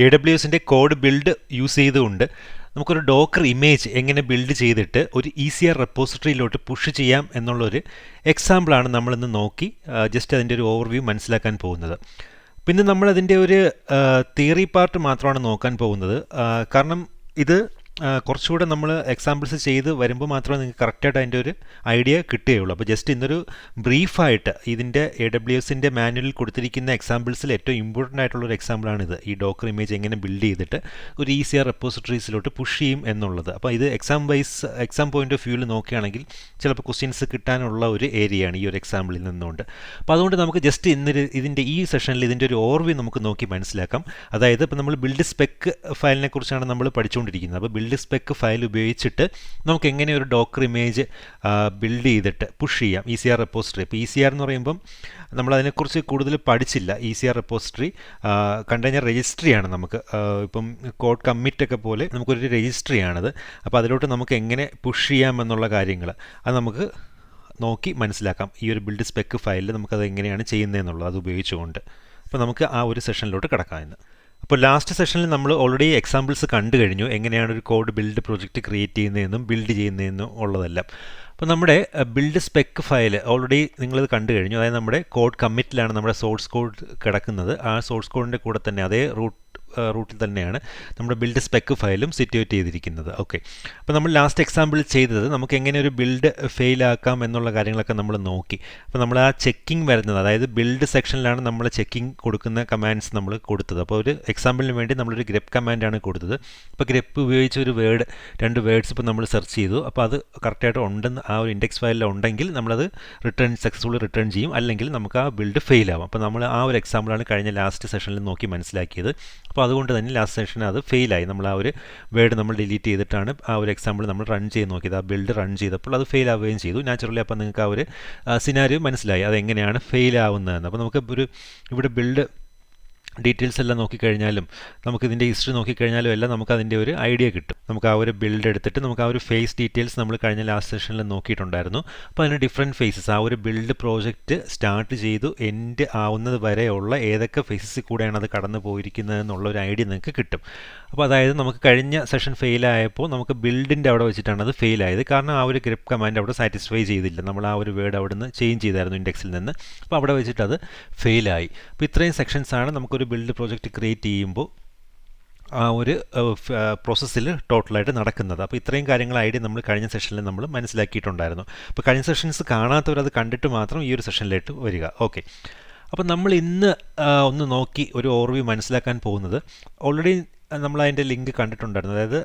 AWSൻ്റെ code build use ചെയ്തുകൊണ്ട് നമുക്കൊരു Docker image എങ്ങനെ ബിൽഡ് ചെയ്തിട്ട് ഒരു ECR റെപ്പോസിറ്ററിയിലോട്ട് പുഷ് ചെയ്യാം എന്നുള്ളൊരു എക്സാമ്പിളാണ് നമ്മളിന്ന് നോക്കി ജസ്റ്റ് അതിൻ്റെ ഒരു ഓവർവ്യൂ മനസ്സിലാക്കാൻ പോകുന്നത്. പിന്നെ നമ്മളതിൻ്റെ ഒരു തിയറി പാർട്ട് മാത്രമാണ് നോക്കാൻ പോകുന്നത്. കാരണം ഇത് കുറച്ചുകൂടെ നമ്മൾ എക്സാമ്പിൾസ് ചെയ്ത് വരുമ്പോൾ മാത്രമേ നിങ്ങൾക്ക് കറക്റ്റായിട്ട് അതിൻ്റെ ഒരു ഐഡിയ കിട്ടുകയുള്ളൂ. അപ്പോൾ ജസ്റ്റ് ഇന്നൊരു ബ്രീഫായിട്ട് ഇതിൻ്റെ AWSൻ്റെ മാനുവലിൽ കൊടുത്തിരിക്കുന്ന എക്സാമ്പിൾസിൽ ഏറ്റവും ഇമ്പോർട്ടൻ്റ് ആയിട്ടുള്ളൊരു എക്സാമ്പിളാണിത്. ഈ ഡോക്കർ ഇമേജ് എങ്ങനെ ബിൽഡ് ചെയ്തിട്ട് ഒരു ECR റെപ്പോസിറ്ററീസിലോട്ട് പുഷ് ചെയ്യും എന്നുള്ളത്. അപ്പോൾ ഇത് എക്സാം പോയിൻ്റ് ഓഫ് വ്യൂവിൽ നോക്കുകയാണെങ്കിൽ ചിലപ്പോൾ ക്വസ്റ്റ്യൻസ് കിട്ടാനുള്ള ഒരു ഏരിയയാണ് ഈ ഒരു എക്സാമ്പിളിൽ നിന്നുകൊണ്ട്. അപ്പോൾ അതുകൊണ്ട് നമുക്ക് ജസ്റ്റ് ഇതിൻ്റെ ഈ സെഷനിൽ ഇതിൻ്റെ ഒരു ഓവർവ്യൂ നമുക്ക് നോക്കി മനസ്സിലാക്കാം. അതായത് ഇപ്പോൾ നമ്മൾ ബിൽഡ് സ്പെക്ക് ഫയലിനെ കുറിച്ചാണ് നമ്മൾ പഠിച്ചുകൊണ്ടിരിക്കുന്നത്. അപ്പോൾ ബിൽഡ് സ്പെക്ക് ഫയൽ ഉപയോഗിച്ചിട്ട് നമുക്ക് എങ്ങനെ ഒരു ഡോക്കർ ഇമേജ് ബിൽഡ് ചെയ്തിട്ട് പുഷ് ചെയ്യാം ECR റെപ്പോസിറ്ററി. ഇപ്പോൾ ECR എന്ന് പറയുമ്പം നമ്മളതിനെക്കുറിച്ച് കൂടുതൽ പഠിച്ചില്ല. ECR റെപ്പോസിറ്ററി കണ്ടെയ്നർ രജിസ്ട്രിയാണ്. നമുക്ക് ഇപ്പം കോഡ് കമ്മിറ്റൊക്കെ പോലെ നമുക്കൊരു രജിസ്ട്രിയാണത്. അപ്പോൾ അതിലോട്ട് നമുക്ക് എങ്ങനെ പുഷ് ചെയ്യാമെന്നുള്ള കാര്യങ്ങൾ അത് നമുക്ക് നോക്കി മനസ്സിലാക്കാം. ഈ ഒരു ബിൽഡ് സ്പെക്ക് ഫയലിൽ നമുക്കത് എങ്ങനെയാണ് ചെയ്യുന്നതെന്നുള്ളത് അത് ഉപയോഗിച്ചുകൊണ്ട്. അപ്പോൾ നമുക്ക് ആ ഒരു സെഷനിലോട്ട് കിടക്കാം ഇന്ന്. അപ്പോൾ ലാസ്റ്റ് സെഷനിൽ നമ്മൾ ഓൾറെഡി എക്സാമ്പിൾസ് കണ്ടു കഴിഞ്ഞു, എങ്ങനെയാണ് ഒരു കോഡ് ബിൽഡ് പ്രോജക്റ്റ് ക്രിയേറ്റ് ചെയ്യുന്നതെന്നും ബിൽഡ് ചെയ്യുന്നതെന്നും ഉള്ളതെല്ലാം. അപ്പോൾ നമ്മുടെ ബിൽഡ് സ്പെക്ക് ഫയൽ ഓൾറെഡി നിങ്ങളിത് കണ്ടു കഴിഞ്ഞു. അതായത് നമ്മുടെ കോഡ് കമ്മിറ്റിലാണ് നമ്മുടെ സോഴ്സ് കോഡ് കിടക്കുന്നത്. ആ സോഴ്സ് കോഡിൻ്റെ കൂടെ തന്നെ അതേ റൂട്ടിൽ തന്നെയാണ് നമ്മുടെ ബിൽഡ് സ്പെക്ക് ഫയലും സിറ്റുവേറ്റ് ചെയ്തിരിക്കുന്നത്. ഓക്കെ, അപ്പോൾ നമ്മൾ ലാസ്റ്റ് എക്സാമ്പിൾ ചെയ്തത് നമുക്ക് എങ്ങനെ ഒരു ബിൽഡ് ഫെയിലാക്കാം എന്നുള്ള കാര്യങ്ങളൊക്കെ നമ്മൾ നോക്കി. അപ്പോൾ നമ്മൾ ആ ചെക്കിംഗ് വരുന്നത്, അതായത് ബിൽഡ് സെക്ഷനിലാണ് നമ്മൾ ചെക്കിംഗ് കൊടുക്കുന്ന കമാൻഡ്സ് നമ്മൾ കൊടുത്തത്. അപ്പോൾ ഒരു എക്സാമ്പിളിന് വേണ്ടി നമ്മളൊരു ഗ്രep കമാൻഡാണ് കൊടുത്തത്. അപ്പോൾ grep ഉപയോഗിച്ച് ഒരു രണ്ട് വേർഡ്സ് ഇപ്പോൾ നമ്മൾ സെർച്ച് ചെയ്തു. അപ്പോൾ അത് കറക്റ്റായിട്ട് ഉണ്ടെന്ന് ആ ഒരു ഇൻഡെക്സ് ഫയലിൽ ഉണ്ടെങ്കിൽ നമ്മളത് സക്സസ്ഫുള്ളി റിട്ടേൺ ചെയ്യും, അല്ലെങ്കിൽ നമുക്ക് ആ ബിൽഡ് ഫെയിൽ ആവും. അപ്പോൾ നമ്മൾ ആ ഒരു എക്സാമ്പിളാണ് കഴിഞ്ഞ ലാസ്റ്റ് സെഷനിൽ നോക്കി മനസ്സിലാക്കിയത്. അപ്പോൾ അതുകൊണ്ട് തന്നെ ലാസ്റ്റ് സെഷനിൽ അത് ഫെയിലായി. നമ്മൾ ആ ഒരു വേർഡ് നമ്മൾ ഡിലീറ്റ് ചെയ്തിട്ടാണ് ആ ഒരു എക്സാമ്പിൾ നമ്മൾ റൺ ചെയ്ത് നോക്കിയത്. ആ ബിൽഡ് റൺ ചെയ്തപ്പോൾ അത് ഫെയിൽ ആവുകയും ചെയ്തു നാച്ചുറലി. അപ്പോൾ നിങ്ങൾക്ക് ആ ഒരു സിനാരിയോ മനസ്സിലായി അതെങ്ങനെയാണ് ഫെയിൽ ആവുന്നതെന്ന്. അപ്പോൾ നമുക്ക് ഇവിടെ ബിൽഡ് ഡീറ്റെയിൽസ് എല്ലാം നോക്കിക്കഴിഞ്ഞാലും നമുക്കിതിൻ്റെ ഹിസ്റ്ററി നോക്കിക്കഴിഞ്ഞാലും എല്ലാം നമുക്ക് അതിൻ്റെ ഒരു ഐഡിയ കിട്ടും. നമുക്ക് ആ ഒരു ബിൽഡ് എടുത്തിട്ട് നമുക്ക് ആ ഒരു ഫേസ് ഡീറ്റെയിൽസ് നമ്മൾ കഴിഞ്ഞ ലാസ്റ്റ് സെഷനിൽ നോക്കിയിട്ടുണ്ടായിരുന്നു. അപ്പോൾ അതിന് ഡിഫറെൻറ്റ് ഫേസസ്, ആ ഒരു ബിൽഡ് പ്രോജക്റ്റ് സ്റ്റാർട്ട് ചെയ്തു എൻഡ് ആവുന്നത് വരെയുള്ള ഏതൊക്കെ ഫേസസിൽ കൂടെയാണ് അത് കടന്നു പോയിരിക്കുന്നത് എന്നുള്ള ഒരു ഐഡിയ നിങ്ങൾക്ക് കിട്ടും. അപ്പോൾ അതായത് നമുക്ക് കഴിഞ്ഞ സെഷൻ ഫെയിലായപ്പോൾ നമുക്ക് ബിൽഡിൻ്റെ അവിടെ വെച്ചിട്ടാണ് അത് ഫെയിലായത്. കാരണം ആ ഒരു grep കമാൻഡ് അവിടെ സാറ്റിസ്ഫൈ ചെയ്തില്ല. നമ്മൾ ആ ഒരു വേർഡ് അവിടെ നിന്ന് ചേഞ്ച് ചെയ്തായിരുന്നു ഇൻഡെക്സിൽ നിന്ന്. അപ്പോൾ അവിടെ വെച്ചിട്ട് അത് ഫെയിലായി. അപ്പോൾ ഇത്രയും സെക്ഷൻസാണ് നമുക്കൊരു ബിൽഡ് പ്രോജക്റ്റ് ക്രിയേറ്റ് ചെയ്യുമ്പോൾ ആ ഒരു പ്രോസസ്സിൽ ടോട്ടലായിട്ട് നടക്കുന്നത്. അപ്പോൾ ഇത്രയും കാര്യങ്ങൾ ഐഡിയ നമ്മൾ കഴിഞ്ഞ സെഷനിൽ നമ്മൾ മനസ്സിലാക്കിയിട്ടുണ്ടായിരുന്നു. അപ്പോൾ കഴിഞ്ഞ സെഷൻസ് കാണാത്തവരത് കണ്ടിട്ട് മാത്രം ഈ ഒരു സെഷനിലേക്ക് വരിക. ഓക്കെ, അപ്പോൾ നമ്മൾ ഇന്ന് ഒന്ന് നോക്കി ഒരു ഓവർവ്യൂ മനസ്സിലാക്കാൻ പോകുന്നത്, ഓൾറെഡി നമ്മൾ അതിൻ്റെ ലിങ്ക് കണ്ടിട്ടുണ്ടായിരുന്നു. അതായത്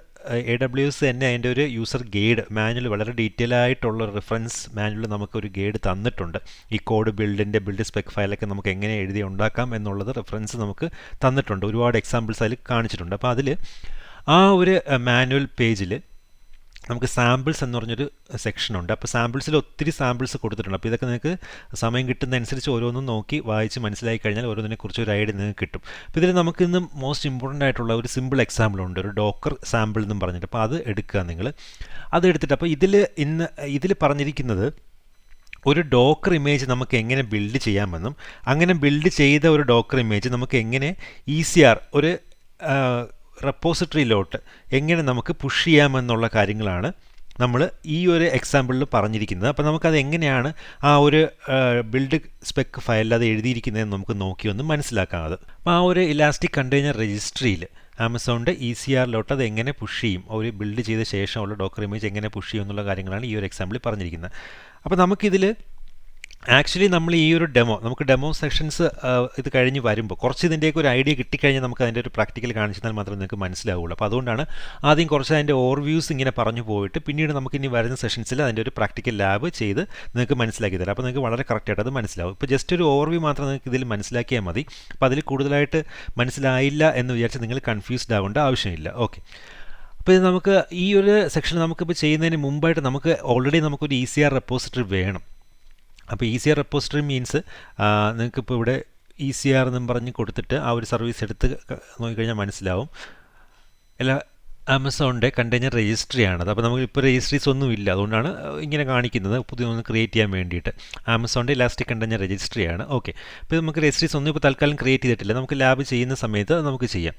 AWS തന്നെ അതിൻ്റെ ഒരു യൂസർ ഗൈഡ് മാനുവൽ, വളരെ ഡീറ്റെയിൽ ആയിട്ടുള്ള റെഫറൻസ് മാനുവൽ നമുക്കൊരു ഗൈഡ് തന്നിട്ടുണ്ട്. ഈ കോഡ് ബിൽഡിൻ്റെ ബിൽഡ് സ്പെക്ക് ഫയലൊക്കെ നമുക്ക് എങ്ങനെ എഴുതി ഉണ്ടാക്കാം എന്നുള്ളത് റെഫറൻസ് നമുക്ക് തന്നിട്ടുണ്ട്. ഒരുപാട് എക്സാമ്പിൾസ് അതിൽ കാണിച്ചിട്ടുണ്ട്. അപ്പോൾ അതിൽ ആ ഒരു മാനുവൽ പേജിൽ നമുക്ക് സാമ്പിൾസ് എന്ന് പറഞ്ഞൊരു സെക്ഷനുണ്ട്. അപ്പോൾ സാമ്പിൾസിൽ ഒത്തിരി സാമ്പിൾസ് കൊടുത്തിട്ടുണ്ട്. അപ്പോൾ ഇതൊക്കെ നിങ്ങൾക്ക് സമയം കിട്ടുന്നതനുസരിച്ച് ഓരോന്നും നോക്കി വായിച്ച് മനസ്സിലാക്കി കഴിഞ്ഞാൽ ഓരോന്നിനെക്കുറിച്ച് ഒരു ഐഡിയ നിങ്ങൾക്ക് കിട്ടും. അപ്പോൾ ഇതിൽ നമുക്ക് ഇന്ന് മോസ്റ്റ് ഇമ്പോർട്ടൻ്റ് ആയിട്ടുള്ള ഒരു സിമ്പിൾ എക്സാമ്പിൾ ഉണ്ട്, ഒരു ഡോക്കർ സാമ്പിൾ എന്നും പറഞ്ഞിട്ട്. അപ്പോൾ അത് എടുക്കുക നിങ്ങൾ. അത് എടുത്തിട്ട് അപ്പോൾ ഇതിൽ പറഞ്ഞിരിക്കുന്നത് ഒരു ഡോക്കർ ഇമേജ് നമുക്ക് എങ്ങനെ ബിൽഡ് ചെയ്യാമെന്നും അങ്ങനെ ബിൽഡ് ചെയ്ത ഒരു ഡോക്കർ ഇമേജ് നമുക്ക് എങ്ങനെ ECR ഒരു റെപ്പോസിറ്ററിയിലോട്ട് എങ്ങനെ നമുക്ക് പുഷ് ചെയ്യാമെന്നുള്ള കാര്യങ്ങളാണ് നമ്മൾ ഈ ഒരു എക്സാമ്പിളിൽ പറഞ്ഞിരിക്കുന്നത്. അപ്പോൾ നമുക്കത് എങ്ങനെയാണ് ആ ഒരു ബിൽഡ് സ്പെക്ക് ഫയലിൽ അത് എഴുതിയിരിക്കുന്നതെന്ന് നമുക്ക് നോക്കി ഒന്ന് മനസ്സിലാക്കാം. അപ്പോൾ ആ ഒരു ഇലാസ്റ്റിക് കണ്ടെയ്നർ രജിസ്ട്രിയിൽ ആമസോണിൻ്റെ ECRലോട്ട് അത് എങ്ങനെ പുഷ് ചെയ്യും, ഒരു ബിൽഡ് ചെയ്ത ശേഷമുള്ള ഡോക്കർ ഇമേജ് എങ്ങനെ പുഷ് ചെയ്യും എന്നുള്ള കാര്യങ്ങളാണ് ഈ ഒരു എക്സാമ്പിളിൽ പറഞ്ഞിരിക്കുന്നത്. അപ്പോൾ നമുക്കിതിൽ ആക്ച്വലി നമ്മൾ ഈ ഒരു നമുക്ക് ഡെമോ സെഷൻസ് ഇത് കഴിഞ്ഞ് വരുമ്പോൾ കുറച്ച് ഇതിൻ്റെയൊക്കെ ഒരു ഐഡിയ കിട്ടിക്കഴിഞ്ഞാൽ നമുക്ക് അതിൻ്റെ ഒരു പ്രാക്ടിക്കൽ കാണിച്ചാൽ മാത്രമേ നിങ്ങൾക്ക് മനസ്സിലാവുള്ളൂ. അപ്പോൾ അതുകൊണ്ടാണ് ആദ്യം കുറച്ച് അതിൻ്റെ ഓവർവ്യൂസ് ഇങ്ങനെ പറഞ്ഞു പോയിട്ട് പിന്നീട് നമുക്ക് ഇനി വരുന്ന സെഷൻസിൽ അതിൻ്റെ ഒരു പ്രാക്ടിക്കൽ ലാബ് ചെയ്ത് നിങ്ങൾക്ക് മനസ്സിലാക്കി തരാം. അപ്പോൾ നിങ്ങൾക്ക് വളരെ കറക്റ്റായിട്ട് അത് മനസ്സിലാവും. ഇപ്പോൾ ജസ്റ്റ് ഒരു ഓവർവ്യൂ മാത്രം നിങ്ങൾക്ക് ഇതിൽ മനസ്സിലാക്കിയാൽ മതി. അപ്പോൾ അതിൽ കൂടുതലായിട്ട് മനസ്സിലായില്ല എന്ന് വിചാരിച്ച് നിങ്ങൾ കൺഫ്യൂസ്ഡ് ആവേണ്ട ആവശ്യമില്ല. ഓക്കെ, അപ്പോൾ ഇത് നമുക്ക് ഈ ഒരു സെക്ഷൻ നമുക്കിപ്പോൾ ചെയ്യുന്നതിന് മുമ്പായിട്ട് നമുക്ക് ഓൾറെഡി നമുക്കൊരു ECR റെപ്പോസിറ്ററി വേണം. അപ്പോൾ ECR റെപ്പോസിറ്ററി മീൻസ് നിങ്ങൾക്കിപ്പോൾ ഇവിടെ ECR എന്നും പറഞ്ഞ് കൊടുത്തിട്ട് ആ ഒരു സർവീസ് എടുത്ത് നോക്കിക്കഴിഞ്ഞാൽ മനസ്സിലാവും. എല്ലാ ആമസോണിൻ്റെ കണ്ടെയ്നർ രജിസ്ട്രിയാണത്. അപ്പോൾ നമുക്കിപ്പോൾ രജിസ്ട്രീസ് ഒന്നും ഇല്ല, അതുകൊണ്ടാണ് ഇങ്ങനെ കാണിക്കുന്നത് പുതിയൊന്ന് ക്രിയേറ്റ് ചെയ്യാൻ വേണ്ടിയിട്ട്. ആമസോണിൻ്റെ ഇലാസ്റ്റിക് കണ്ടെയ്നർ രജിസ്ട്രിയാണ്. ഓക്കെ, അപ്പോൾ നമുക്ക് രജിസ്ട്രീസ് ഒന്നും ഇപ്പോൾ തൽക്കാലം ക്രിയേറ്റ് ചെയ്തിട്ടില്ല. നമുക്ക് ലാബ് ചെയ്യുന്ന സമയത്ത് നമുക്ക് ചെയ്യാം.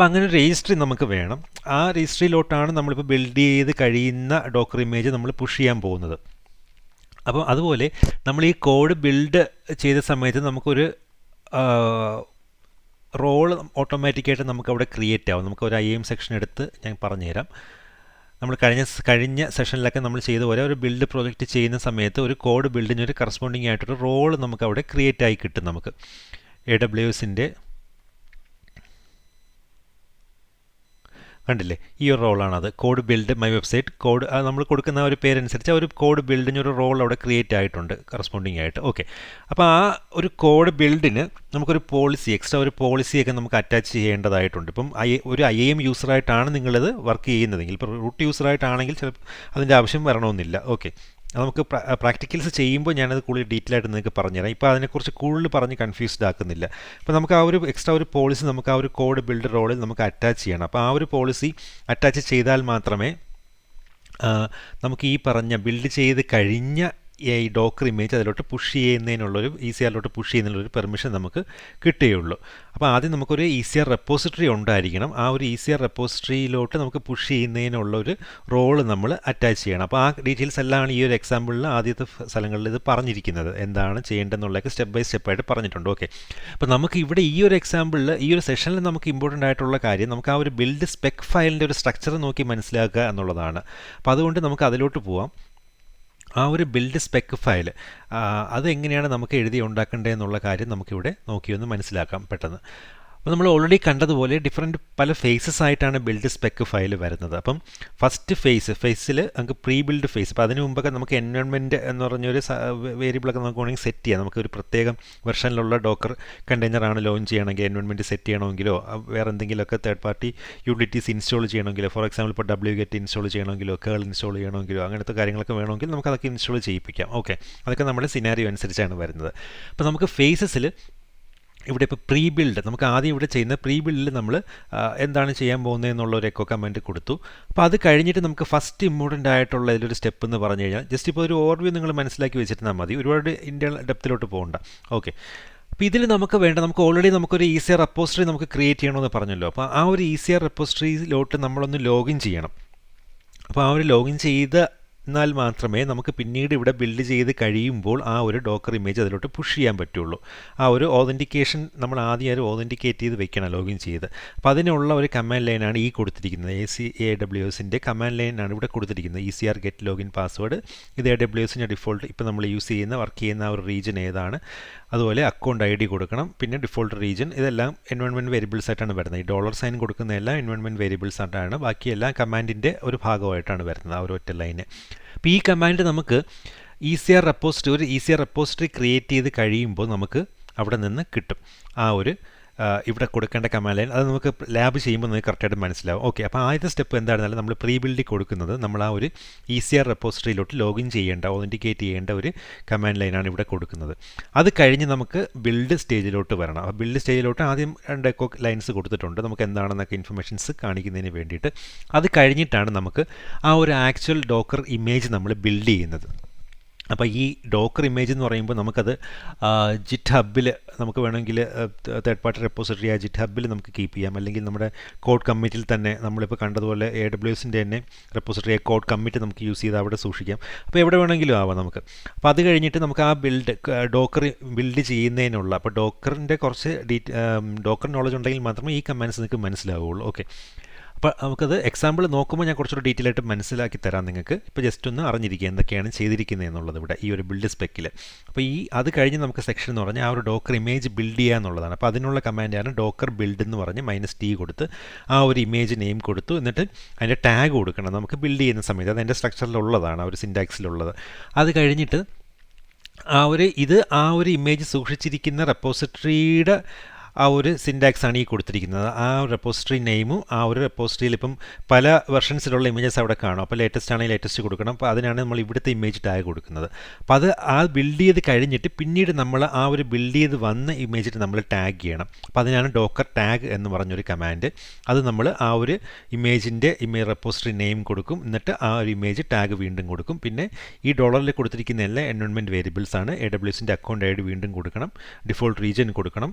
അപ്പോൾ അങ്ങനെ ഒരു രജിസ്ട്രി നമുക്ക് വേണം. ആ രജിസ്ട്രിയിലോട്ടാണ് നമ്മളിപ്പോൾ ബിൽഡ് ചെയ്ത് കഴിയുന്ന ഡോക്കർ ഇമേജ് നമ്മൾ പുഷ് ചെയ്യാൻ പോകുന്നത്. അപ്പോൾ അതുപോലെ നമ്മൾ ഈ കോഡ് ബിൽഡ് ചെയ്ത സമയത്ത് നമുക്കൊരു റോൾ ഓട്ടോമാറ്റിക്കായിട്ട് നമുക്ക് അവിടെ ക്രിയേറ്റ് ആവും. നമുക്ക് ഒരു IAM സെക്ഷൻ എടുത്ത് ഞാൻ പറഞ്ഞുതരാം. നമ്മൾ കഴിഞ്ഞ സെഷനിലൊക്കെ നമ്മൾ ചെയ്ത പോലെ ഒരു ബിൽഡ് പ്രോജക്റ്റ് ചെയ്യുന്ന സമയത്ത് ഒരു കോഡ് ബിൽഡിന് ഒരു കറസ്പോണ്ടിങ് ആയിട്ടൊരു റോൾ നമുക്ക് അവിടെ ക്രിയേറ്റ് ആയി കിട്ടും. നമുക്ക് AWSൻ്റെ കണ്ടില്ലേ, ഈ ഒരു റോളാണത്. Code build my website code നമ്മൾ കൊടുക്കുന്ന ഒരു പേരനുസരിച്ച് ഒരു കോഡ് ബിൽഡിന് ഒരു റോൾ അവിടെ ക്രിയേറ്റ് ആയിട്ടുണ്ട് കറസ്പോണ്ടിങ് ആയിട്ട്. ഓക്കെ, അപ്പോൾ ആ ഒരു കോഡ് ബിൽഡിന് നമുക്കൊരു പോളിസി, എക്സ്ട്രാ ഒരു പോളിസിയൊക്കെ നമുക്ക് അറ്റാച്ച് ചെയ്യേണ്ടതായിട്ടുണ്ട്. ഇപ്പം ഒരു IAM യൂസറായിട്ടാണ് നിങ്ങളിത് വർക്ക് ചെയ്യുന്നതെങ്കിൽ, ഇപ്പോൾ റൂട്ട് യൂസറായിട്ടാണെങ്കിൽ ചിലപ്പോൾ അതിൻ്റെ ആവശ്യം വരണമെന്നില്ല. ഓക്കെ, അത് നമുക്ക് പ്രാക്ടിക്കൽസ് ചെയ്യുമ്പോൾ ഞാനത് കൂടുതൽ ഡീറ്റെയിൽ ആയിട്ട് നിങ്ങൾക്ക് പറഞ്ഞുതരാം. ഇപ്പോൾ അതിനെക്കുറിച്ച് കൂടുതൽ പറഞ്ഞ് കൺഫ്യൂസ്ഡ് ആക്കുന്നില്ല. അപ്പോൾ നമുക്ക് ആ ഒരു എക്സ്ട്രാ ഒരു പോളിസി നമുക്ക് ആ ഒരു കോഡ് ബിൽഡ് റോളിൽ നമുക്ക് അറ്റാച്ച് ചെയ്യണം. അപ്പോൾ ആ ഒരു പോളിസി അറ്റാച്ച് ചെയ്താൽ മാത്രമേ നമുക്ക് ഈ പറഞ്ഞ ബിൽഡ് ചെയ്ത് കഴിഞ്ഞ ഈ ഡോക്കർ ഇമേജ് അതിലോട്ട് പുഷ് ചെയ്യുന്നതിനുള്ളൊരു ECRലോട്ട് പുഷ് ചെയ്യുന്നതിനുള്ളൊരു പെർമിഷൻ നമുക്ക് കിട്ടുകയുള്ളൂ. അപ്പോൾ ആദ്യം നമുക്കൊരു ECR റെപ്പോസിറ്ററി ഉണ്ടായിരിക്കണം. ആ ഒരു ECR റെപ്പോസിറ്ററിയിലോട്ട് നമുക്ക് പുഷ് ചെയ്യുന്നതിനുള്ളൊരു റോള് നമ്മൾ അറ്റാച്ച് ചെയ്യണം. അപ്പോൾ ആ ഡീറ്റെയിൽസ് എല്ലാം ഈ ഒരു എക്സാമ്പിളിൽ ആദ്യത്തെ സ്ഥലങ്ങളിൽ ഇത് പറഞ്ഞിരിക്കുന്നത്, എന്താണ് ചെയ്യേണ്ടതെന്നുള്ളതൊക്കെ സ്റ്റെപ്പ് ബൈ സ്റ്റെപ്പായിട്ട് പറഞ്ഞിട്ടുണ്ട്. ഓക്കെ, അപ്പോൾ നമുക്ക് ഇവിടെ ഈ ഒരു എക്സാമ്പിളിൽ ഈ ഒരു സെഷനിൽ നമുക്ക് ഇമ്പോർട്ടൻ്റ് ആയിട്ടുള്ള കാര്യം നമുക്ക് ആ ഒരു ബിൽഡ് സ്പെക് ഫയലിൻ്റെ ഒരു സ്ട്രക്ചർ നോക്കി മനസ്സിലാക്കുക എന്നുള്ളതാണ്. അപ്പോൾ അതുകൊണ്ട് നമുക്ക് അതിലോട്ട് പോവാം. ആ ഒരു ബിൽഡ് സ്പെക് ഫയൽ അതെങ്ങനെയാണ് നമുക്ക് എഴുതി ഉണ്ടാക്കേണ്ടതെന്നുള്ള കാര്യം നമുക്കിവിടെ നോക്കിയൊന്ന് മനസ്സിലാക്കാം പെട്ടെന്ന്. അപ്പോൾ നമ്മൾ ഓൾറെഡി കണ്ടതുപോലെ പല ഫേസസ് ആയിട്ടാണ് ബിൽഡ് സ്പെക് ഫയൽ വരുന്നത്. അപ്പം ഫസ്റ്റ് ഫേസിൽ നമുക്ക് പ്രീ ബിൽഡ് ഫേസ്, അപ്പോൾ അതിന് മുമ്പൊക്കെ നമുക്ക് എൻവയോൺമെൻറ്റ് എന്ന് പറഞ്ഞൊരു വേരിയബിളൊക്കെ നമുക്ക് വേണമെങ്കിൽ സെറ്റ് ചെയ്യാം. നമുക്ക് ഒരു പ്രത്യേകം വെർഷനിലുള്ള ഡോക്കർ കണ്ടെയ്നറാണ് ലോഞ്ച് ചെയ്യണമെങ്കിൽ എൻവയോൺമെൻറ്റ് സെറ്റ് ചെയ്യണമെങ്കിലോ വേറെ എന്തെങ്കിലുമൊക്കെ തേർഡ് പാർട്ടി യൂട്ടിലിറ്റീസ് ഇൻസ്റ്റാൾ ചെയ്യണമെങ്കിലോ, ഫോർ എക്സാമ്പിൾ ഇപ്പോൾ wget ഇൻസ്റ്റാൾ ചെയ്യണമെങ്കിലോ കേൾ ഇൻസ്റ്റാൾ ചെയ്യണമെങ്കിലോ അങ്ങനത്തെ കാര്യങ്ങളൊക്കെ വേണമെങ്കിൽ നമുക്കതൊക്കെ ഇൻസ്റ്റാൾ ചെയ്യിപ്പിക്കാം. ഓക്കെ, അതൊക്കെ നമ്മുടെ സിനാരിയോ അനുസരിച്ചാണ് വരുന്നത്. അപ്പോൾ നമുക്ക് ഫേസസിൽ ഇവിടെ ഇപ്പോൾ പ്രീ ബിൽഡ്, നമുക്ക് ആദ്യം ഇവിടെ ചെയ്യുന്ന പ്രീ ബിൽഡിൽ നമ്മൾ എന്താണ് ചെയ്യാൻ പോകുന്നതെന്നുള്ളൊരു എക്കോ കമൻറ്റ് കൊടുത്തു. അപ്പോൾ അത് കഴിഞ്ഞിട്ട് നമുക്ക് ഫസ്റ്റ് ഇമ്പോർട്ടൻ്റ് ആയിട്ടുള്ള ഇതിലൊരു സ്റ്റെപ്പ് എന്ന് പറഞ്ഞു കഴിഞ്ഞാൽ ജസ്റ്റ് ഇപ്പോൾ ഒരു ഓവർവ്യൂ നിങ്ങൾ മനസ്സിലാക്കി വെച്ചിരുന്നാൽ മതി, ഒരുപാട് ഇന്റേണൽ ഡെപ്തിലോട്ട് പോകണ്ട. ഓക്കെ, അപ്പോൾ ഇതിൽ നമുക്ക് നമുക്ക് ഓൾറെഡി നമുക്കൊരു ECR റെപ്പോസിറ്ററി നമുക്ക് ക്രിയേറ്റ് ചെയ്യണമെന്ന് പറഞ്ഞല്ലോ. അപ്പോൾ ആ ഒരു ECR റെപ്പോസിറ്ററിയിലോട്ട് നമ്മളൊന്ന് ലോഗിൻ ചെയ്യണം. അപ്പോൾ ആ ഒരു ലോഗിൻ എന്നാൽ മാത്രമേ നമുക്ക് പിന്നീട് ഇവിടെ ബിൽഡ് ചെയ്ത് കഴിയുമ്പോൾ ആ ഒരു ഡോക്കർ ഇമേജ് അതിലോട്ട് പുഷ് ചെയ്യാൻ പറ്റുള്ളൂ. ആ ഒരു ഓതൻറ്റിക്കേഷൻ നമ്മൾ ആദ്യം ഓതൻറ്റിക്കേറ്റ് ചെയ്ത് വെക്കണം ലോഗിൻ ചെയ്ത്. അപ്പോൾ അതിനുള്ള ഒരു കമാൻഡ് ലൈനാണ് ഈ കൊടുത്തിരിക്കുന്നത്. AWSൻ്റെ കമാൻഡ് ലൈനാണ് ഇവിടെ കൊടുത്തിരിക്കുന്നത്. ECR get login password. ഇത് AWSൻ്റെ ഡിഫോൾട്ട് ഇപ്പോൾ നമ്മൾ വർക്ക് ചെയ്യുന്ന ആ ഒരു റീജിയൻ ഏതാണ്, അതുപോലെ അക്കൗണ്ട് ID കൊടുക്കണം, പിന്നെ ഡിഫോൾട്ട് റീജിയൻ. ഇതെല്ലാം എൻവയോൺമെൻറ്റ് വേരിയബിൾസ് ആയിട്ടാണ് വരുന്നത്. ഈ $സൈൻ കൊടുക്കുന്നതെല്ലാം എൻവയോൺമെൻറ്റ് വേരിയബിൾസ് ആയിട്ടാണ്, ബാക്കിയെല്ലാം കമാൻഡിൻ്റെ ഒരു ഭാഗമായിട്ടാണ് വരുന്നത്, ആ ഒരു ഒറ്റ ലൈന്. അപ്പോൾ ഈ കമാൻഡ് നമുക്ക് ഒരു ECR റെപ്പോസിറ്ററി ക്രിയേറ്റ് ചെയ്ത് കഴിയുമ്പോൾ നമുക്ക് അവിടെ നിന്ന് കിട്ടും ആ ഒരു ഇവിടെ കൊടുക്കേണ്ട കമാൻഡ് ലൈൻ. അത് നമുക്ക് ലാബ് ചെയ്യുമ്പോൾ നമുക്ക് കറക്റ്റായിട്ട് മനസ്സിലാവും. ഓക്കെ, അപ്പോൾ ആദ്യത്തെ സ്റ്റെപ്പ് എന്തായിരുന്നാലും നമ്മൾ പ്രീ ബിൽഡിൽ കൊടുക്കുന്നത് നമ്മൾ ആ ഒരു ECR റെപ്പോസിറ്ററിയിലോട്ട് ലോഗിൻ ചെയ്യേണ്ട, ഓതൻറ്റിക്കേറ്റ് ചെയ്യേണ്ട ഒരു കമാൻഡ് ലൈനാണ് ഇവിടെ കൊടുക്കുന്നത്. അത് കഴിഞ്ഞ് നമുക്ക് ബിൽഡ് സ്റ്റേജിലോട്ട് വരണം. ആ ബിൽഡ് സ്റ്റേജിലോട്ട് ആദ്യം 2 എക്കോ ലൈൻസ് കൊടുത്തിട്ടുണ്ട് നമുക്ക് എന്താണെന്നൊക്കെ ഇൻഫർമേഷൻസ് കാണിക്കുന്നതിന് വേണ്ടിയിട്ട്. അത് കഴിഞ്ഞിട്ടാണ് നമുക്ക് ആ ഒരു ആക്ച്വൽ ഡോക്കർ ഇമേജ് നമ്മൾ ബിൽഡ് ചെയ്യുന്നത്. അപ്പോൾ ഈ ഡോക്കർ ഇമേജ് എന്ന് പറയുമ്പോൾ നമുക്കത് ജിറ്റ്ഹബിൽ നമുക്ക് വേണമെങ്കിൽ തേർഡ് പാർട്ടി റെപ്പോസിറ്ററി ആ ജിറ്റ്ഹബിൽ നമുക്ക് കീപ്പ് ചെയ്യാം, അല്ലെങ്കിൽ നമ്മുടെ കോഡ് കമ്മിറ്റിൽ തന്നെ നമ്മളിപ്പോൾ കണ്ടതുപോലെ AWSൻ്റെ തന്നെ റെപ്പോസിറ്ററി കോഡ് കമ്മിറ്റ് നമുക്ക് യൂസ് ചെയ്ത് അവിടെ സൂക്ഷിക്കാം. അപ്പോൾ എവിടെ വേണമെങ്കിലും ആവാം നമുക്ക്. അപ്പോൾ അത് കഴിഞ്ഞിട്ട് നമുക്ക് ആ ഡോക്കർ ബിൽഡ് ചെയ്യുന്നതിനുള്ള, അപ്പോൾ ഡോക്കറിൻ്റെ കുറച്ച് ഡോക്കർ നോളജ് ഉണ്ടെങ്കിൽ മാത്രമേ ഈ കമാൻഡ്സ് നിങ്ങൾക്ക് മനസ്സിലാവുകയുള്ളൂ. ഓക്കെ, അപ്പോൾ നമുക്കത് എക്സാമ്പിൾ നോക്കുമ്പോൾ ഞാൻ കുറച്ചുകൂടി ഡീറ്റെയിൽ ആയിട്ട് മനസ്സിലാക്കി തരാം നിങ്ങൾക്ക്. ഇപ്പോൾ ജസ്റ്റ് ഒന്ന് അറിഞ്ഞിരിക്കുക എന്തൊക്കെയാണ് ചെയ്തിരിക്കുന്നത് എന്നുള്ളത് ഇവിടെ ഈ ഒരു ബിൽഡ് സ്പെക്കിൽ. അപ്പോൾ അത് കഴിഞ്ഞ് നമുക്ക് സെക്ഷൻ എന്ന് പറഞ്ഞാൽ ആ ഒരു ഡോക്കർ ഇമേജ് ബിൽഡ് ചെയ്യുക എന്നുള്ളതാണ്. അപ്പോൾ അതിനുള്ള കമാൻഡാണ് ഡോക്കർ ബിൽഡ് എന്ന് പറഞ്ഞ് -t കൊടുത്ത് ആ ഒരു ഇമേജ് നെയിം കൊടുത്തു, എന്നിട്ട് അതിൻ്റെ ടാഗ് കൊടുക്കണം നമുക്ക് ബിൽഡ് ചെയ്യുന്ന സമയത്ത്. അത് അതിൻ്റെ സ്ട്രക്ചറിലുള്ളതാണ്, ആ ഒരു സിൻടാക്സിലുള്ളത്. അത് കഴിഞ്ഞിട്ട് ആ ഒരു ഇമേജ് സൂക്ഷിച്ചിരിക്കുന്ന റെപ്പോസിറ്ററിയുടെ ആ ഒരു സിൻടാക്സ് ആണ് ഈ കൊടുത്തിരിക്കുന്നത്. ആ റെപ്പോസിറ്ററി നെയിമും ആ ഒരു റെപ്പോസിറ്ററിയിൽ ഇപ്പം പല വെർഷൻസിലുള്ള ഇമേജസ് അവിടെ കാണും. അപ്പോൾ ലേറ്റസ്റ്റ് ആണെങ്കിൽ ലേറ്റസ്റ്റ് കൊടുക്കണം. അപ്പോൾ അതിനാണ് നമ്മൾ ഇവിടുത്തെ ഇമേജ് ടാഗ് കൊടുക്കുന്നത്. അപ്പോൾ അത് ബിൽഡ് ചെയ്ത് കഴിഞ്ഞിട്ട് പിന്നീട് നമ്മൾ ആ ഒരു ബിൽഡ് ചെയ്ത് വന്ന ഇമേജിൽ നമ്മൾ ടാഗ് ചെയ്യണം. അപ്പോൾ അതിനാണ് ഡോക്കർ ടാഗ് എന്ന് പറഞ്ഞൊരു കമാൻഡ്. അത് നമ്മൾ ആ ഒരു ഇമേജിൻ്റെ റെപ്പോസിറ്ററി നെയിം കൊടുക്കും, എന്നിട്ട് ആ ഒരു ഇമേജ് ടാഗ് വീണ്ടും കൊടുക്കും. പിന്നെ ഈ $ൽ കൊടുത്തിരിക്കുന്ന എല്ലാ എൻവയോൺമെൻറ്റ് വേരിയബിൾസ് ആണ്. AWSൻ്റെ അക്കൗണ്ട് ID വീണ്ടും കൊടുക്കണം, ഡിഫോൾട്ട് റീജിയൻ കൊടുക്കണം,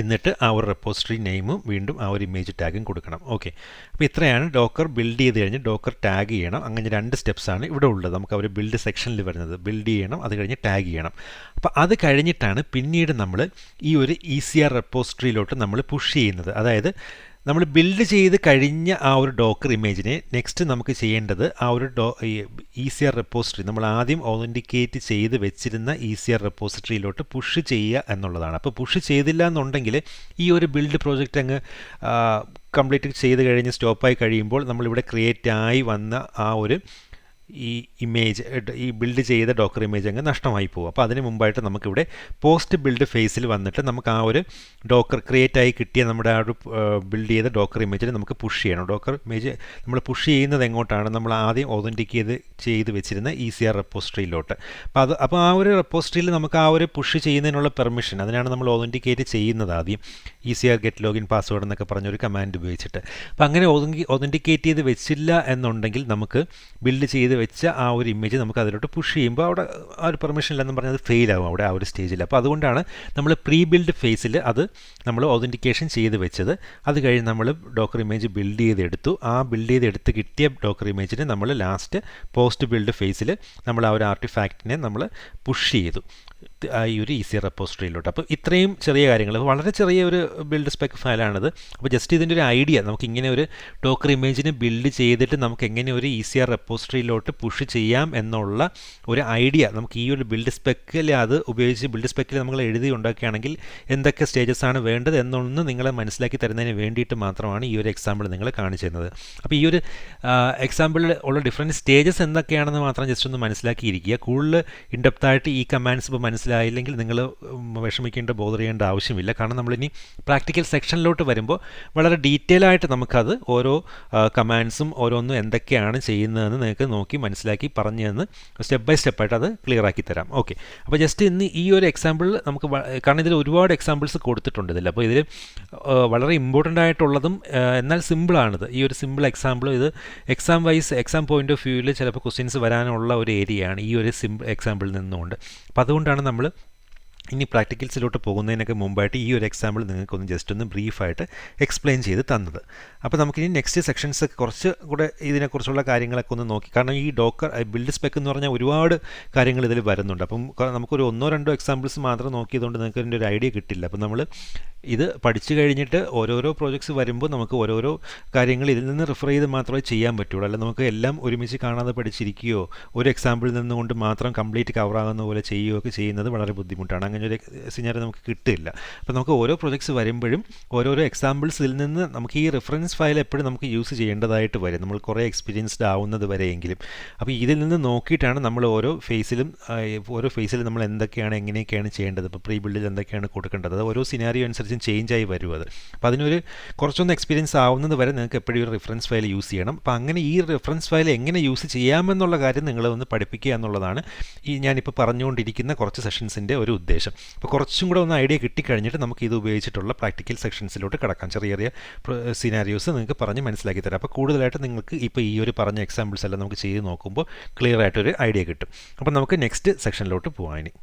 എന്നിട്ട് ആ ഒരു റെപ്പോസിറ്ററി നെയിമും വീണ്ടും ആ ഒരു ഇമേജ് ടാഗും കൊടുക്കണം. ഓക്കെ, അപ്പോൾ ഇത്രയാണ് ഡോക്കർ ബിൽഡ് ചെയ്ത് കഴിഞ്ഞ് ഡോക്കർ ടാഗ് ചെയ്യണം. അങ്ങനെ 2 സ്റ്റെപ്സാണ് ഇവിടെ ഉള്ളത്. നമുക്ക് അവർ ബിൽഡ് സെക്ഷനിൽ വരുന്നത് ബിൽഡ് ചെയ്യണം, അത് കഴിഞ്ഞ് ടാഗ് ചെയ്യണം. അപ്പോൾ അത് കഴിഞ്ഞിട്ടാണ് പിന്നീട് നമ്മൾ ഈ ഒരു ECR റെപ്പോസിറ്ററിയിലോട്ട് നമ്മൾ പുഷ് ചെയ്യുന്നത്. അതായത് നമ്മൾ ബിൽഡ് ചെയ്ത് കഴിഞ്ഞ ആ ഒരു ഡോക്കർ ഇമേജിനെ നെക്സ്റ്റ് നമുക്ക് ചെയ്യേണ്ടത് ആ ഒരു ECR റെപ്പോസിറ്ററി നമ്മൾ ആദ്യം ഓതൻറ്റിക്കേറ്റ് ചെയ്ത് വെച്ചിരുന്ന ECR റെപ്പോസിറ്ററിയിലോട്ട് പുഷ് ചെയ്യുക എന്നുള്ളതാണ്. അപ്പോൾ പുഷ് ചെയ്തില്ല എന്നുണ്ടെങ്കിൽ ഈ ഒരു ബിൽഡ് പ്രോജക്റ്റ് അങ്ങ് കംപ്ലീറ്റ് ചെയ്ത് കഴിഞ്ഞ് സ്റ്റോപ്പായി കഴിയുമ്പോൾ നമ്മളിവിടെ ക്രിയേറ്റ് ആയി വന്ന ആ ഒരു ഈ ഇമേജ് ഈ ബിൽഡ് ചെയ്ത ഡോക്കർ ഇമേജ് അങ്ങ് നഷ്ടമായി പോകും. അപ്പോൾ അതിന് മുമ്പായിട്ട് നമുക്കിവിടെ പോസ്റ്റ് ബിൽഡ് ഫേസിൽ വന്നിട്ട് നമുക്ക് ആ ഒരു ഡോക്കർ ക്രിയേറ്റ് ആയി കിട്ടിയ നമ്മുടെ ആ ഒരു ബിൽഡ് ചെയ്ത ഡോക്കർ ഇമേജിനെ നമുക്ക് പുഷ് ചെയ്യണം. ഡോക്കർ ഇമേജ് നമ്മൾ പുഷ് ചെയ്യുന്നത് എങ്ങോട്ടാണ്? നമ്മൾ ആദ്യം ഓതൻറ്റിക്കേറ്റ് ചെയ്ത് വെച്ചിരുന്ന ECR റെപ്പോസിറ്ററിയിലോട്ട്. അപ്പോൾ ആ ഒരു റെപ്പോസിറ്ററിയിൽ നമുക്ക് ആ ഒരു പുഷ് ചെയ്യുന്നതിനുള്ള പെർമിഷൻ, അതിനാണ് നമ്മൾ ഓതൻറ്റിക്കേറ്റ് ചെയ്യുന്നത് ആദ്യം ECR ഗെറ്റ് ലോഗിൻ പാസ്വേഡ് എന്നൊക്കെ പറഞ്ഞൊരു കമാൻഡ് ഉപയോഗിച്ചിട്ട്. അപ്പോൾ അങ്ങനെ ഓതൻറ്റിക്കേറ്റ് ചെയ്ത് വെച്ചില്ല എന്നുണ്ടെങ്കിൽ നമുക്ക് ബിൽഡ് ചെയ്ത് വെച്ച ആ ഒരു ഇമേജ് നമുക്ക് അതിലോട്ട് പുഷ് ചെയ്യുമ്പോൾ അവിടെ ആ ഒരു പെർമിഷൻ ഇല്ലെന്ന് പറഞ്ഞാൽ അത് ഫെയിൽ ആവും അവിടെ ആ ഒരു സ്റ്റേജിൽ. അപ്പോൾ അതുകൊണ്ടാണ് നമ്മൾ പ്രീ ബിൽഡ് ഫേസിൽ അത് നമ്മൾ ഓതൻറ്റിക്കേഷൻ ചെയ്ത് വെച്ചത്. അത് കഴിഞ്ഞ് നമ്മൾ ഡോക്കർ ഇമേജ് ബിൽഡ് ചെയ്തെടുത്തു. ആ ബിൽഡ് ചെയ്തെടുത്ത് കിട്ടിയ ഡോക്കർ ഇമേജിനെ നമ്മൾ ലാസ്റ്റ് പോസ്റ്റ് ബിൽഡ് ഫേസിൽ നമ്മൾ ആ ഒരു ആർട്ടിഫാക്റ്റിനെ നമ്മൾ പുഷ് ചെയ്തു ഈ ഒരു ECR റെപ്പോസിറ്ററിയിലോട്ട്. അപ്പോൾ ഇത്രയും ചെറിയ കാര്യങ്ങൾ, വളരെ ചെറിയ ഒരു ബിൽഡ് സ്പെക് ഫയലാണിത്. അപ്പോൾ ജസ്റ്റ് ഇതിൻ്റെ ഒരു ഐഡിയ, നമുക്ക് ഇങ്ങനെ ഒരു ഡോക്കർ ഇമേജിനെ ബിൽഡ് ചെയ്തിട്ട് നമുക്ക് എങ്ങനെ ഒരു ECR റെപ്പോസിറ്ററിയിലോട്ട് പുഷ് ചെയ്യാം എന്നുള്ള ഒരു ഐഡിയ നമുക്ക് ഈ ഒരു ബിൽഡ് സ്പെക്കിൽ അത് ഉപയോഗിച്ച് ബിൽഡ് സ്പെക്കിൽ നമ്മൾ എഴുതി ഉണ്ടാക്കുകയാണെങ്കിൽ എന്തൊക്കെ സ്റ്റേജസ് ആണ് വേണ്ടത് എന്നൊന്ന് നിങ്ങളെ മനസ്സിലാക്കി തരുന്നതിന് വേണ്ടിയിട്ട് മാത്രമാണ് ഈ ഒരു എക്സാമ്പിൾ നിങ്ങളെ കാണിച്ചു തരുന്നത്. അപ്പോൾ ഈ ഒരു എക്സാമ്പിളിൽ ഉള്ള ഡിഫറെൻറ്റ് സ്റ്റേജസ് എന്തൊക്കെയാണെന്ന് മാത്രം ജസ്റ്റ് ഒന്ന് മനസ്സിലാക്കിയിരിക്കുക. കൂടുതൽ ഇൻഡെപ്തായിട്ട് ഈ കമാൻഡ്സ് ഇപ്പോൾ മനസ്സിലായില്ലെങ്കിൽ നിങ്ങൾ വിഷമിക്കേണ്ട ബോധർ ചെയ്യേണ്ട ആവശ്യമില്ല. കാരണം നമ്മളിനി പ്രാക്ടിക്കൽ സെക്ഷനിലോട്ട് വരുമ്പോൾ വളരെ ഡീറ്റെയിൽ ആയിട്ട് നമുക്കത് ഓരോ കമാൻഡ്സും ഓരോന്നും എന്തൊക്കെയാണ് ചെയ്യുന്നതെന്ന് നിങ്ങൾക്ക് നോക്കി മനസ്സിലാക്കി പറഞ്ഞു തന്ന് സ്റ്റെപ്പ് ബൈ സ്റ്റെപ്പായിട്ട് അത് ക്ലിയർ ആക്കി തരാം. ഓക്കെ, അപ്പോൾ ജസ്റ്റ് ഇന്ന് ഈ ഒരു എക്സാമ്പിൾ നമുക്ക്, കാരണം ഇതിൽ ഒരുപാട് എക്സാമ്പിൾസ് കൊടുത്തിട്ടുണ്ട് ഇതിൽ. അപ്പോൾ ഇതിൽ വളരെ ഇമ്പോർട്ടൻ്റ് ആയിട്ടുള്ളതും എന്നാൽ സിമ്പിളാണിത്. ഈ ഒരു സിമ്പിൾ എക്സാമ്പിൾ ഇത് exam wise exam point of വ്യൂവിൽ ചിലപ്പോൾ ക്വസ്റ്റ്യൻസ് വരാനുള്ള ഒരു ഏരിയയാണ് ഈ ഒരു എക്സാമ്പിളിൽ നിന്നുകൊണ്ട്. അപ്പോൾ അതുകൊണ്ടാണ് നമ്മൾ ഇനി പ്രാക്ടിക്കൽസിലോട്ട് പോകുന്നതിനൊക്കെ മുമ്പായിട്ട് ഈ ഒരു എക്സാമ്പിൾ നിങ്ങൾക്കൊന്ന് ജസ്റ്റ് ഒന്ന് ബ്രീഫായിട്ട് എക്സ്പ്ലെയിൻ ചെയ്ത് തന്നത്. അപ്പോൾ നമുക്കിനി നെക്സ്റ്റ് സെക്ഷൻസ് കുറച്ച് കൂടെ ഇതിനെക്കുറിച്ചുള്ള കാര്യങ്ങളൊക്കെ ഒന്ന് നോക്കി. കാരണം ഈ ഡോക്കർ ബിൽഡ് സ്പെക്ക് എന്ന് പറഞ്ഞാൽ ഒരുപാട് കാര്യങ്ങൾ ഇതിൽ വരുന്നുണ്ട്. അപ്പം നമുക്കൊരു 1-2 എക്സാമ്പിൾസ് മാത്രം നോക്കിയതുകൊണ്ട് നിങ്ങൾക്ക് ഇതിൻ്റെ ഒരു ഐഡിയ കിട്ടില്ല. അപ്പം നമ്മൾ ഇത് പഠിച്ചു കഴിഞ്ഞിട്ട് ഓരോരോ പ്രോജക്ട്സ് വരുമ്പോൾ നമുക്ക് ഓരോരോ കാര്യങ്ങൾ ഇതിൽ നിന്ന് റിഫർ ചെയ്ത് മാത്രമേ ചെയ്യാൻ പറ്റുള്ളൂ. അല്ല നമുക്ക് എല്ലാം ഒരുമിച്ച് കാണാതെ പഠിച്ചിരിക്കുകയോ ഒരു എക്സാമ്പിളിൽ നിന്നുകൊണ്ട് മാത്രം കംപ്ലീറ്റ് കവറാകുന്ന പോലെ ചെയ്യുകയോ ഒക്കെ ചെയ്യുന്നത് വളരെ ബുദ്ധിമുട്ടാണ്. അങ്ങനെ ഒരു സിനാരിയോ നമുക്ക് കിട്ടില്ല. അപ്പോൾ നമുക്ക് ഓരോ പ്രോജക്ട്സ് വരുമ്പോഴും ഓരോരോ എക്സാമ്പിൾസിൽ നിന്ന് നമുക്ക് ഈ റെഫറൻസ് ഫയൽ എപ്പോഴും നമുക്ക് യൂസ് ചെയ്യേണ്ടതായിട്ട് വരും, നമ്മൾ കുറേ എക്സ്പീരിയൻസ്ഡ് ആവുന്നത് വരെയെങ്കിലും. അപ്പോൾ ഇതിൽ നിന്ന് നോക്കിയിട്ടാണ് നമ്മൾ ഓരോ ഫേസിലും നമ്മൾ എന്തൊക്കെയാണ് എങ്ങനെയൊക്കെയാണ് ചെയ്യേണ്ടത്, ഇപ്പോൾ പ്രീ ബിൽഡിൽ എന്തൊക്കെയാണ് കൊടുക്കേണ്ടത്, അത് ഓരോ സിനാരിയോ അനുസരിച്ച് ചേഞ്ച് ആയി വരും അത്. അപ്പോൾ അതിനൊരു കുറച്ചൊന്ന് എക്സ്പീരിയൻസ് ആവുന്നത് വരെ നിങ്ങൾക്ക് എപ്പോഴും ഒരു റെഫറൻസ് ഫയൽ യൂസ് ചെയ്യണം. അപ്പോൾ അങ്ങനെ ഈ റെഫറൻസ് ഫയൽ എങ്ങനെ യൂസ് ചെയ്യാമെന്നുള്ള കാര്യം നിങ്ങളെ ഒന്ന് പഠിപ്പിക്കുക എന്നുള്ളതാണ് ഈ ഞാനിപ്പോൾ പറഞ്ഞുകൊണ്ടിരിക്കുന്ന കുറച്ച് സെഷൻസിൻ്റെ ഒരു ഉദ്ദേശം. അപ്പോൾ കുറച്ചും കൂടെ ഒന്ന് ഐഡിയ കിട്ടിക്കഴിഞ്ഞിട്ട് നമുക്ക് ഇത് ഉപയോഗിച്ചിട്ടുള്ള പ്രാക്ടിക്കൽ സെക്ഷൻസിലോട്ട് കിടക്കാം. ചെറിയ ചെറിയ സിനാരിയോസ് നിങ്ങൾക്ക് പറഞ്ഞ് മനസ്സിലാക്കി തരാം. അപ്പോൾ കൂടുതലായിട്ട് നിങ്ങൾക്ക് ഇപ്പോൾ ഈ ഒരു പറഞ്ഞ എക്സാമ്പിൾസ് എല്ലാം നമുക്ക് ചെയ്ത് നോക്കുമ്പോൾ ക്ലിയർ ആയിട്ടൊരു ഐഡിയ കിട്ടും. അപ്പോൾ നമുക്ക് നെക്സ്റ്റ് സെക്ഷനിലോട്ട് പോകാം ഇനി.